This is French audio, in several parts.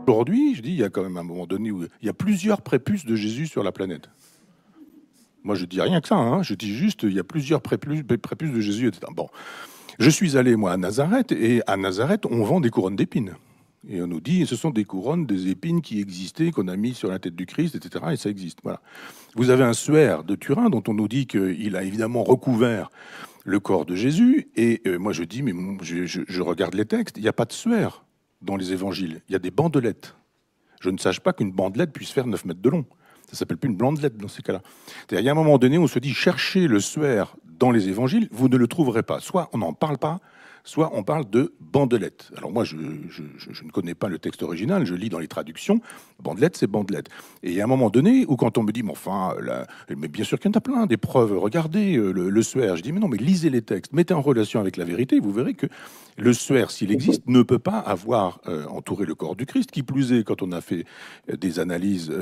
Aujourd'hui, je dis, il y a quand même un moment donné où il y a plusieurs prépuces de Jésus sur la planète. Moi, je dis rien que ça, hein. Je dis juste, il y a plusieurs prépuces de Jésus, etc. Bon, je suis allé, moi, à Nazareth, et à Nazareth, on vend des couronnes d'épines. Et on nous dit, ce sont des couronnes, des épines qui existaient, qu'on a mis sur la tête du Christ, etc. Et ça existe. Voilà. Vous avez un suaire de Turin dont on nous dit qu'il a évidemment recouvert le corps de Jésus. Et moi, je dis, mais je regarde les textes, il n'y a pas de suaire dans les évangiles. Il y a des bandelettes. Je ne sache pas qu'une bandelette puisse faire 9 mètres de long. Ça s'appelle plus une bandelette dans ces cas-là. Il y a un moment donné où on se dit, cherchez le suaire dans les évangiles, vous ne le trouverez pas. Soit on n'en parle pas, soit on parle de bandelette. Alors moi, je ne connais pas le texte original, je lis dans les traductions, bandelette, c'est bandelette. Et il y a un moment donné où quand on me dit, mais enfin, là, mais bien sûr qu'il y en a plein, des preuves, regardez le suaire. Je dis, mais non, mais lisez les textes, mettez en relation avec la vérité, vous verrez que le suaire, s'il existe, ne peut pas avoir entouré le corps du Christ. Qui plus est, quand on a fait des analyses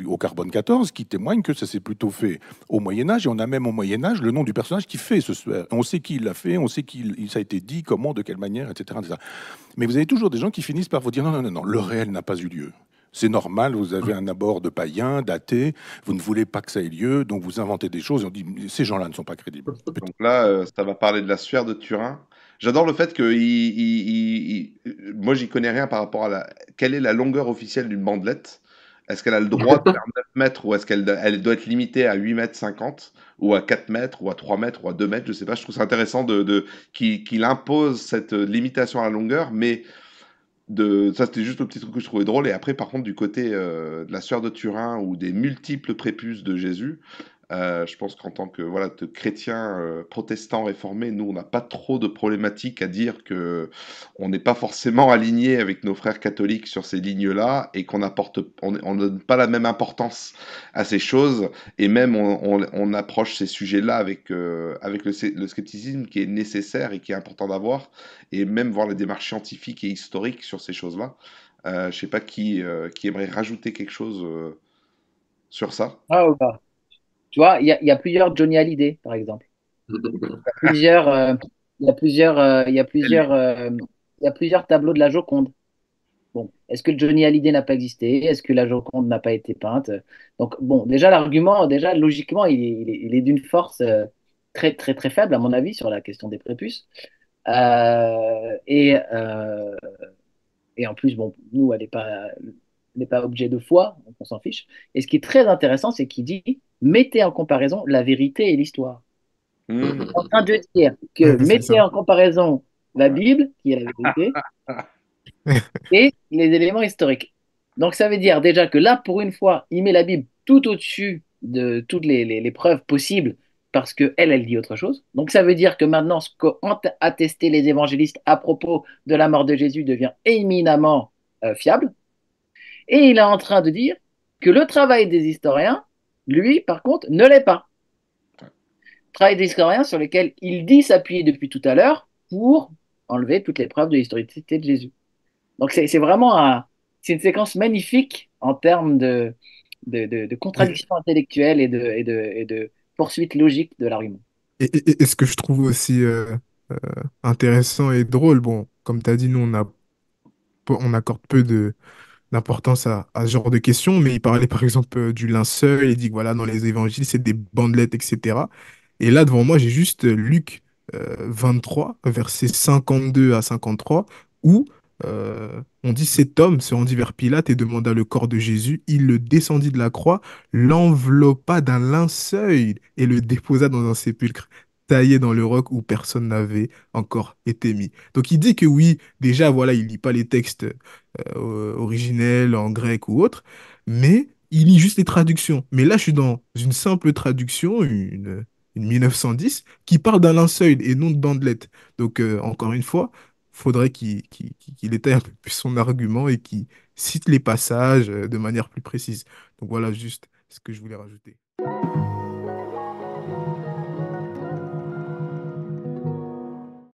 au carbone 14, qui témoignent que ça s'est plutôt fait au Moyen-Âge, et on a même au Moyen-Âge le nom du personnage qui fait ce suaire. On sait qui l'a fait, on sait ça a été dit, comment, de quelle manière, etc., etc. Mais vous avez toujours des gens qui finissent par vous dire non, non, non, non, le réel n'a pas eu lieu. C'est normal, vous avez un abord de païens, d'athées, vous ne voulez pas que ça ait lieu, donc vous inventez des choses, et on dit ces gens-là ne sont pas crédibles. Donc là, ça va parler de la sphère de Turin. J'adore le fait que moi, j'y connais rien par rapport à quelle est la longueur officielle d'une bandelette. Est-ce qu'elle a le droit de faire 9 mètres ou est-ce qu'elle doit être limitée à 8 mètres 50 ou à 4 mètres ou à 3 mètres ou à 2 mètres, je sais pas. Je trouve ça intéressant qu'il impose cette limitation à la longueur, mais ça c'était juste le petit truc que je trouvais drôle. Et après, par contre, du côté de la sphère de Turin ou des multiples prépuces de Jésus, je pense qu'en tant que voilà, de chrétiens protestants réformés, nous, on n'a pas trop de problématiques à dire que on n'est pas forcément aligné avec nos frères catholiques sur ces lignes-là et on donne pas la même importance à ces choses et même on approche ces sujets-là avec le scepticisme qui est nécessaire et qui est important d'avoir et même voir les démarches scientifiques et historiques sur ces choses-là. Je sais pas qui aimerait rajouter quelque chose sur ça. Ah, bah. Tu vois, il y a plusieurs Johnny Hallyday, par exemple. Il y a plusieurs, il y a plusieurs, il y a plusieurs, il y a plusieurs tableaux de la Joconde. Bon, est-ce que le Johnny Hallyday n'a pas existé? Est-ce que la Joconde n'a pas été peinte? Donc, bon, déjà, l'argument, déjà, logiquement, il est d'une force très, très, très faible, à mon avis, sur la question des prépuces. Euh, et, euh, et en plus, bon, nous, elle n'est pas objet de foi, donc on s'en fiche. Et ce qui est très intéressant, c'est qu'il dit, mettez en comparaison la vérité et l'histoire. Donc, il est en Mhm. train de dire que Ouais, c'est mettez ça. en comparaison la Bible, qui est la vérité, et les éléments historiques. Donc, ça veut dire déjà que là, pour une fois, il met la Bible tout au-dessus de toutes les preuves possibles parce que elle dit autre chose. Donc, ça veut dire que maintenant, ce qu'ont attesté les évangélistes à propos de la mort de Jésus devient éminemment fiable. Et il est en train de dire que le travail des historiens, lui, par contre, ne l'est pas. Travail des historiens sur lequel il dit s'appuyer depuis tout à l'heure pour enlever toutes les preuves de l'historicité de Jésus. Donc c'est vraiment c'est une séquence magnifique en termes de Et, contradiction intellectuelle et de poursuite logique de l'argument. et ce que je trouve aussi euh, intéressant et drôle, bon, comme tu as dit, nous, on accorde peu d'importance à ce genre de questions, mais il parlait par exemple du linceul, il dit que voilà, dans les évangiles, c'est des bandelettes, etc. Et là, devant moi, j'ai juste Luc 23, versets 52 à 53, où on dit cet homme se rendit vers Pilate et demanda le corps de Jésus. Il le descendit de la croix, l'enveloppa d'un linceul et le déposa dans un sépulcre taillé dans le roc où personne n'avait encore été mis. Donc il dit que oui, déjà, voilà, il lit pas les textes originel en grec ou autre, mais il lit juste les traductions. Mais là, je suis dans une simple traduction, une 1910, qui parle d'un linceul et non de bandelette. Donc, encore une fois, faudrait qu'il étaye un peu plus son argument et qu'il cite les passages de manière plus précise. Donc voilà juste ce que je voulais rajouter.